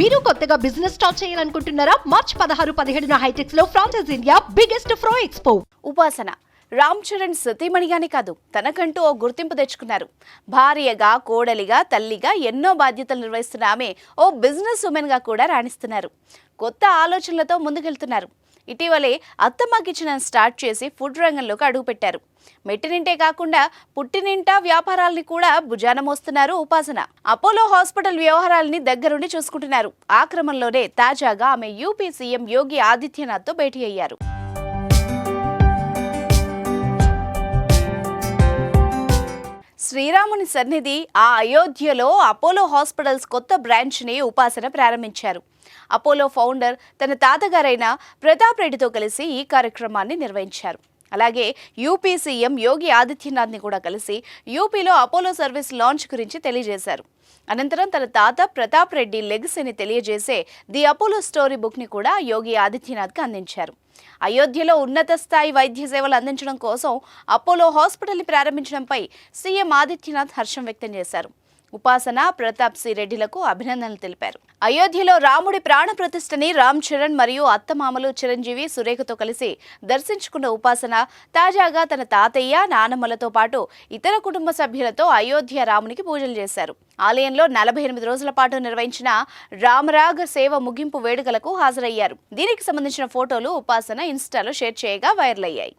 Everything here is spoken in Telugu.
మీరు కొత్తగా బిజినెస్ స్టార్ట్ చేయాలనుకుంటున్నారా? మార్చ్ 16-17 హైటెక్స్ లో ఫ్రాన్సెస్ ఇండియా బిగ్గెస్ట్ ఫ్రో ఎక్స్పో. ఉపాసన రామ్ చరణ్ సతీమణిగానే కాదు, తనకంటూ ఓ గుర్తింపు తెచ్చుకున్నారు. భార్యగా, కోడలిగా, తల్లిగా ఎన్నో బాధ్యతలు నిర్వహిస్తున్న ఆమె ఓ బిజినెస్ ఉమెన్ గా కూడా రాణిస్తున్నారు. కొత్త ఆలోచనలతో ముందుకెళ్తున్నారు. ఇటీవలే అత్తమ్మ కిచెన్ స్టార్ట్ చేసి ఫుడ్ రంగంలోకి అడుగుపెట్టారు. మెట్టినింటే కాకుండా పుట్టినింటా వ్యాపారాలని కూడా భుజాన మోస్తున్నారు ఉపాసన. అపోలో హాస్పిటల్ వ్యవహారాలని దగ్గరుండి చూసుకుంటున్నారు. ఆ క్రమంలోనే తాజాగా ఆమె యూపీ సీఎం యోగి ఆదిత్యనాథ్తో భేటీ అయ్యారు. శ్రీరాముని సన్నిధి ఆ అయోధ్యలో అపోలో హాస్పిటల్స్ కొత్త బ్రాంచ్ని ఉపాసన ప్రారంభించారు. అపోలో ఫౌండర్ తన తాతగారైన ప్రతాప్ రెడ్డితో కలిసి ఈ కార్యక్రమాన్ని నిర్వహించారు. అలాగే యూపీ సీఎం యోగి ఆదిత్యనాథ్ని కూడా కలిసి యూపీలో అపోలో సర్వీస్ లాంచ్ గురించి తెలియజేశారు. అనంతరం తన తాత ప్రతాప్ రెడ్డి లెగసీని తెలియజేసే ది అపోలో స్టోరీ బుక్ని కూడా యోగి ఆదిత్యనాథ్కి అందించారు. అయోధ్యలో ఉన్నత స్థాయి వైద్య సేవలు అందించడం కోసం అపోలో హాస్పిటల్ని ప్రారంభించడంపై సీఎం ఆదిత్యనాథ్ హర్షం వ్యక్తం చేశారు. ఉపాసన, ప్రతాప్ రెడ్డిలకు అభినందనలు తెలిపారు. అయోధ్యలో రాముడి ప్రాణ ప్రతిష్టని రామ్ చరణ్ మరియు అత్తమామలు చిరంజీవి, సురేఖతో కలిసి దర్శించుకున్న ఉపాసన తాజాగా తన తాతయ్య, నానమ్మలతో పాటు ఇతర కుటుంబ సభ్యులతో అయోధ్య రామునికి పూజలు చేశారు. ఆలయంలో 48 రోజుల పాటు నిర్వహించిన రామరాగ సేవ ముగింపు వేడుకలకు హాజరయ్యారు. దీనికి సంబంధించిన ఫోటోలు ఉపాసన ఇన్స్టాలో షేర్ చేయగా వైరల్ అయ్యాయి.